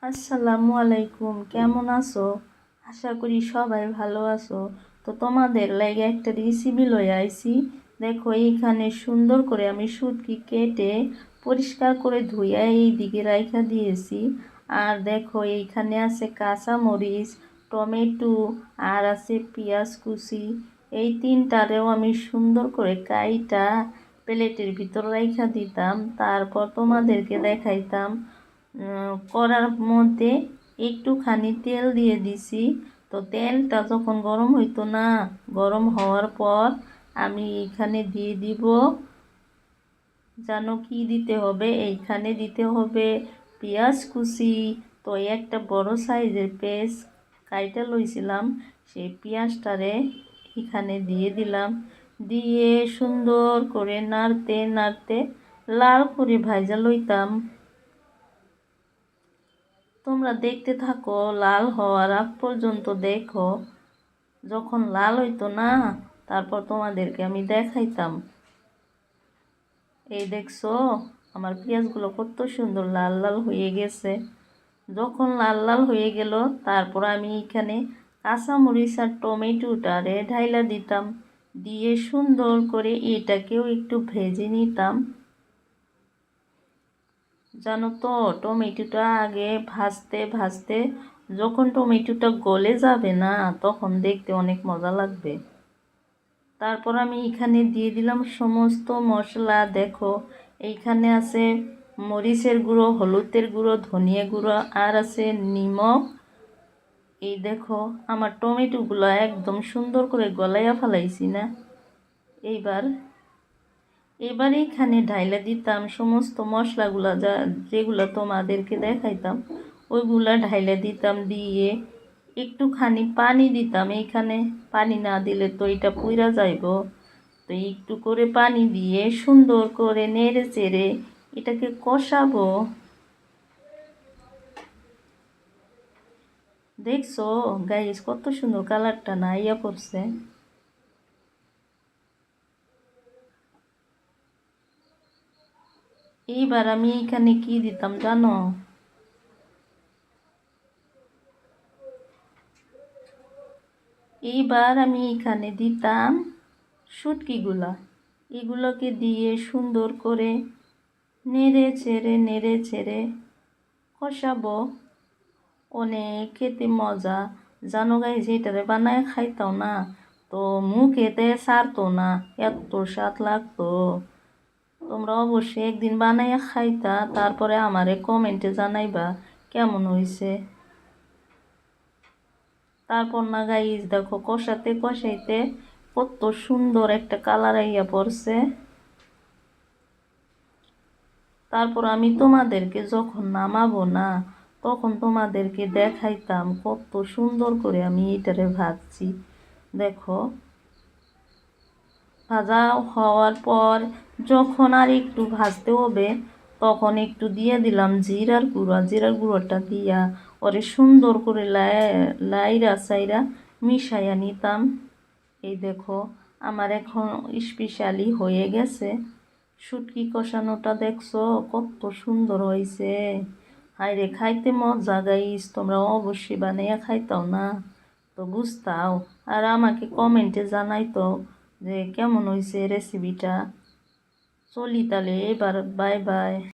আসসালামু আলাইকুম, কেমন আছো? আশা করি সবাই ভালো আছো। তো তোমাদের লাগে একটা রেসিপি লয়ে আইছি। দেখো এইখানে সুন্দর করে আমি শুটকি কেটে পরিষ্কার করে ধুইয়া এই দিকে রাইখা দিয়েছি। আর দেখো এইখানে আছে কাঁচা মরিচ, টমেটো, আর আছে পেঁয়াজ কুচি। এই তিনটারেও আমি সুন্দর করে কাইটা প্লেটের ভিতর রাইখা দিতাম, তারপর তোমাদেরকে দেখাইতাম। কড়ার মধ্যে একটুখানি তেল দিয়ে দিছি। তো তেলটা যখন গরম হইতো না, গরম হওয়ার পর আমি এখানে দিয়ে দিব, জানো কি দিতে হবে? এইখানে দিতে হবে পেঁয়াজ কুচি। তো একটা বড় সাইজের পেঁয়াজ কাইটা লইছিলাম, সেই পেঁয়াজটারে এখানে দিয়ে দিলাম। দিয়ে সুন্দর করে নাড়তে নাড়তে লাল করে ভাজা লইতাম। তোমরা দেখতে থাকো, লাল হওয়ার আগ পর্যন্ত দেখো। যখন লাল হইতো না, তারপর তোমাদেরকে আমি দেখাইতাম। এই দেখছো আমার পেঁয়াজগুলো কত সুন্দর লাল লাল হয়ে গেছে। যখন লাল লাল হয়ে গেল, তারপর আমি এখানে কাঁচামরিচ আর টমেটোটারে ঢাইলা দিতাম। দিয়ে সুন্দর করে এটাকেও একটু ভেজে নিতাম। জানো তো, টমেটোটা আগে ভাজতে ভাজতে যখন টমেটোটা গলে যাবে না, তখন দেখতে অনেক মজা লাগবে। তারপর আমি এখানে দিয়ে দিলাম সমস্ত মশলা। দেখো এইখানে আছে মরিচের গুঁড়ো, হলুদের গুঁড়ো, ধনিয়া গুঁড়ো, আর আছে নিমক। এই দেখো আমার টমেটোগুলো একদম সুন্দর করে গলাইয়া ফেলাইছি না। এইবার এবার এখানে ঢাইলা দিতাম সমস্ত মশলাগুলা, যেগুলো তোমাদেরকে দেখাইতাম, ওইগুলা ঢাইলা দিতাম। দিয়ে একটুখানি পানি দিতাম। এইখানে পানি না দিলে তো এটা পুইরা যাইব। তো একটু করে পানি দিয়ে সুন্দর করে নেড়ে চেড়ে এটাকে কষাবো। দেখছো গাইস, কত সুন্দর কালারটা না ইয়া পড়ছে। এইবার আমি এখানে কি দিতাম জানো? এইবার আমি এখানে দিতাম শুটকিগুলা। এগুলোকে দিয়ে সুন্দর করে নেড়ে চেড়ে কষাবো। অনেক খেতে মজা। জানো গাইস, এটারে বানায় খাইতাও না তো মুখেতে সারতো না, এত স্বাদ লাগতো। তোমরা অবশ্যই একদিন বানাইয়া খাইতা, তারপরে আমারে কমেন্টে জানাইবা কেমন হয়েছে। তারপর না গাইস, দেখো কষাতে কষাইতে কত সুন্দর একটা কালার আইয়া পড়ছে। তারপর আমি তোমাদেরকে যখন নামাবো না, তখন তোমাদেরকে দেখাইতাম কত সুন্দর করে আমি এটারে ভাজছি। দেখো ভাজা হওয়ার পর যখন আর একটু ভাজতে হবে, তখন একটু দিয়ে দিলাম জিরার গুঁড়া। জিরার গুঁড়োটা দিয়া ওরে সুন্দর করে লাইরা সাইরা মিশাইয়া নিতাম। এই দেখো আমার এখন স্পেশালি হয়ে গেছে শুটকি কষানোটা। দেখছো কত সুন্দর হয়েছে। হায়রে খাইতে মজা গাইস, তোমরা অবশ্যই বানাইয়া খাইতাও না তো বুঝতাও। আর আমাকে কমেন্টে জানাইতো যে কেমন হয়েছে রেসিপিটা। চলি তাহলে এবার, বাই বাই।